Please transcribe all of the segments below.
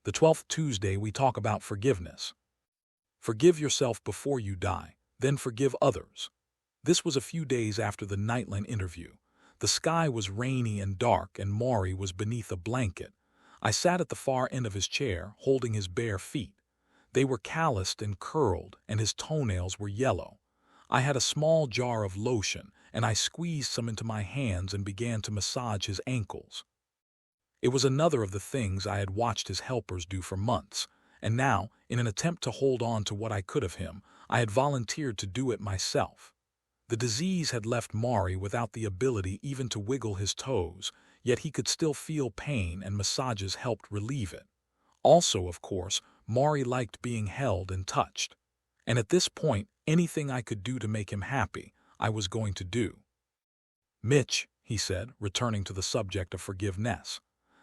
The 12th Tuesday we talk about forgiveness. Forgive yourself before you die, then forgive others. This was a few days after the Nightline interview. The sky was rainy and dark, and Morrie was beneath a blanket. I sat at the far end of his chair, holding his bare feet. They were calloused and curled, and his toenails were yellow. I had a small jar of lotion, and I squeezed some into my hands and began to massage his ankles. It was another of the things I had watched his helpers do for months, and now, in an attempt to hold on to what I could of him, I had volunteered to do it myself. The disease had left Morrie without the ability even to wiggle his toes, yet he could still feel pain, and massages helped relieve it. Also, of course, Morrie liked being held and touched. And at this point, anything I could do to make him happy, I was going to do. "Mitch," he said, returning to the subject of forgiveness,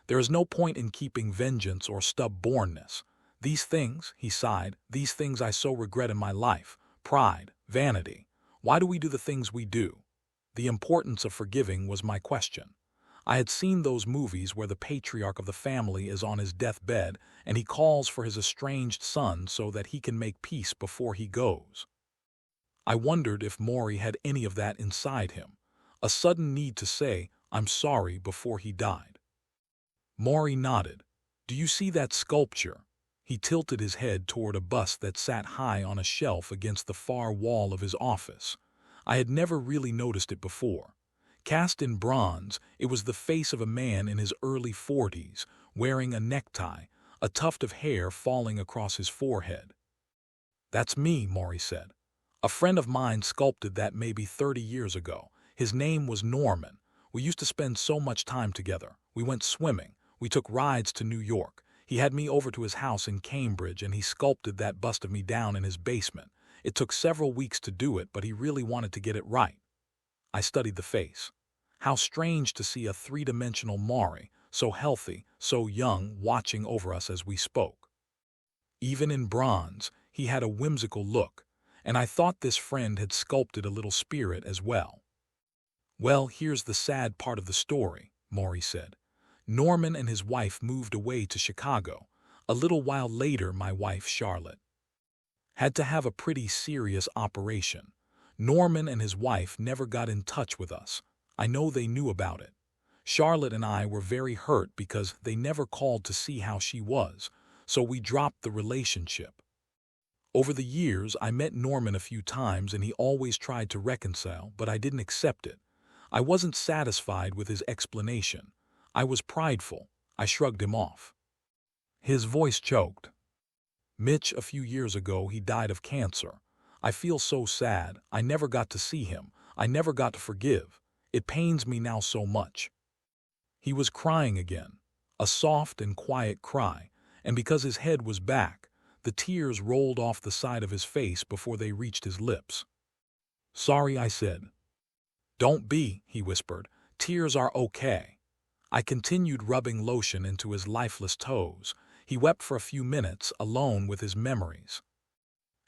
"there is no point in keeping vengeance or stubbornness. These things," he sighed, "these things I so regret in my life, pride, vanity. Why do we do the things we do?" The importance of forgiving was my question. I had seen those movies where the patriarch of the family is on his deathbed and he calls for his estranged son so that he can make peace before he goes. I wondered if Morrie had any of that inside him, a sudden need to say, "I'm sorry," before he died. Morrie nodded. "Do you see that sculpture?" He tilted his head toward a bust that sat high on a shelf against the far wall of his office. I had never really noticed it before. Cast in bronze, it was the face of a man in his early 40s, wearing a necktie, a tuft of hair falling across his forehead. "That's me," Morrie said. "A friend of mine sculpted that maybe 30 years ago. His name was Norman. We used to spend so much time together. We went swimming. We took rides to New York. He had me over to his house in Cambridge, and he sculpted that bust of me down in his basement. It took several weeks to do it, but he really wanted to get it right." I studied the face. How strange to see a three-dimensional Morrie, so healthy, so young, watching over us as we spoke. Even in bronze, he had a whimsical look, and I thought this friend had sculpted a little spirit as well. "Well, here's the sad part of the story," Morrie said. "Norman and his wife moved away to Chicago. A little while later, my wife, Charlotte, had to have a pretty serious operation. Norman and his wife never got in touch with us. I know they knew about it. Charlotte and I were very hurt because they never called to see how she was, so we dropped the relationship. Over the years, I met Norman a few times and he always tried to reconcile, but I didn't accept it. I wasn't satisfied with his explanation. I was prideful. I shrugged him off." His voice choked. "Mitch, a few years ago, he died of cancer. I feel so sad. I never got to see him. I never got to forgive. It pains me now so much." He was crying again, a soft and quiet cry, and because his head was back, the tears rolled off the side of his face before they reached his lips. "Sorry," I said. "Don't be," he whispered. "Tears are okay." I continued rubbing lotion into his lifeless toes. He wept for a few minutes, alone with his memories.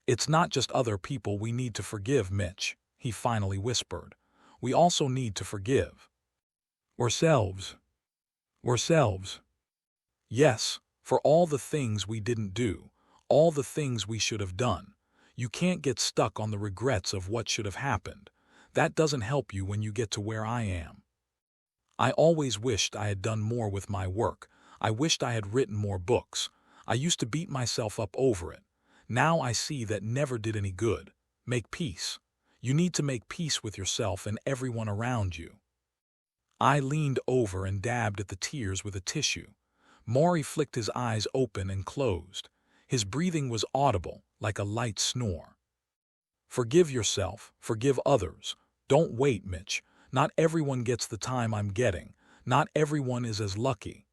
"It's not just other people we need to forgive, Mitch," he finally whispered. "We also need to forgive ourselves. Ourselves. Yes, for all the things we didn't do, all the things we should have done. You can't get stuck on the regrets of what should have happened. That doesn't help you when you get to where I am. I always wished I had done more with my work. I wished I had written more books. I used to beat myself up over it. Now I see that never did any good. Make peace. You need to make peace with yourself and everyone around you." I leaned over and dabbed at the tears with a tissue. Morrie flicked his eyes open and closed. His breathing was audible, like a light snore. "Forgive yourself. Forgive others. Don't wait, Mitch. Not everyone gets the time I'm getting. Not everyone is as lucky."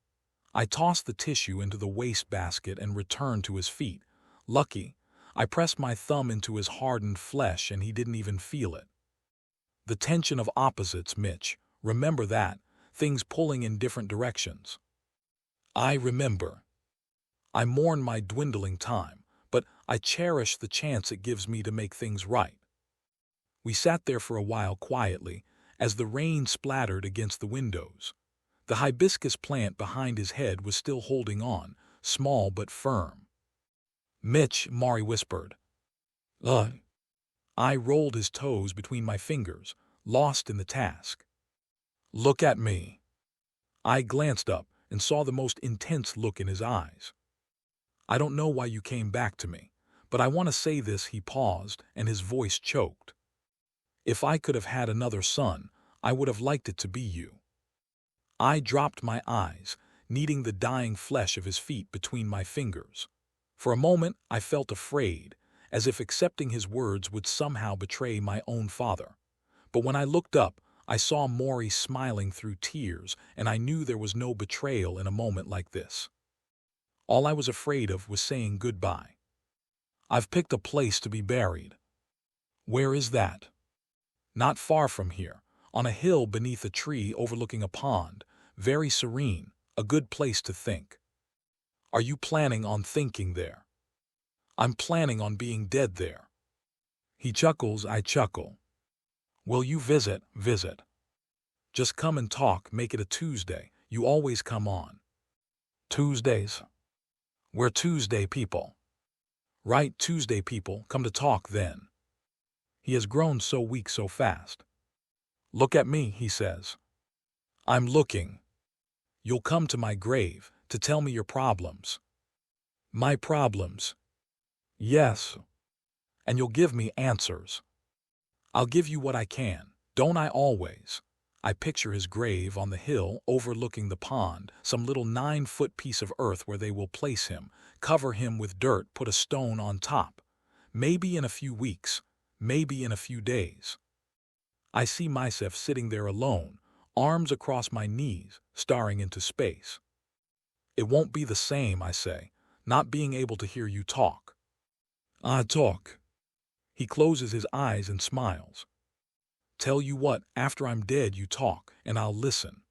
I tossed the tissue into the wastebasket and returned to his feet. Lucky. I pressed my thumb into his hardened flesh and he didn't even feel it. The tension of opposites, Mitch. Remember that. Things pulling in different directions. I remember. I mourn my dwindling time, but I cherish the chance it gives me to make things right. We sat there for a while quietly, as the rain splattered against the windows. The hibiscus plant behind his head was still holding on, small but firm. "Mitch," Morrie whispered. "Ugh." I rolled his toes between my fingers, lost in the task. "Look at me." I glanced up and saw the most intense look in his eyes. "I don't know why you came back to me, but I want to say this." He paused, and his voice choked. "If I could have had another son, I would have liked it to be you." I dropped my eyes, kneading the dying flesh of his feet between my fingers. For a moment I felt afraid, as if accepting his words would somehow betray my own father. But when I looked up, I saw Morrie smiling through tears, and I knew there was no betrayal in a moment like this. All I was afraid of was saying goodbye. "I've picked a place to be buried." "Where is that?" "Not far from here, on a hill beneath a tree overlooking a pond, very serene, a good place to think." "Are you planning on thinking there?" "I'm planning on being dead there." He chuckles, I chuckle. "Will you visit?" "Visit. Just come and talk, make it a Tuesday. You always come on." "Tuesdays? We're Tuesday people." "Right, Tuesday people, come to talk then." He has grown so weak so fast. "Look at me," he says. "I'm looking." "You'll come to my grave to tell me your problems." "My problems?" "Yes. And you'll give me answers." "I'll give you what I can. Don't I always?" I picture his grave on the hill overlooking the pond, some little 9-foot piece of earth where they will place him, cover him with dirt, put a stone on top. Maybe in a few weeks, maybe in a few days. I see myself sitting there alone, arms across my knees, staring into space. "It won't be the same," I say, "not being able to hear you talk." "I talk." He closes his eyes and smiles. "Tell you what, after I'm dead you talk, and I'll listen."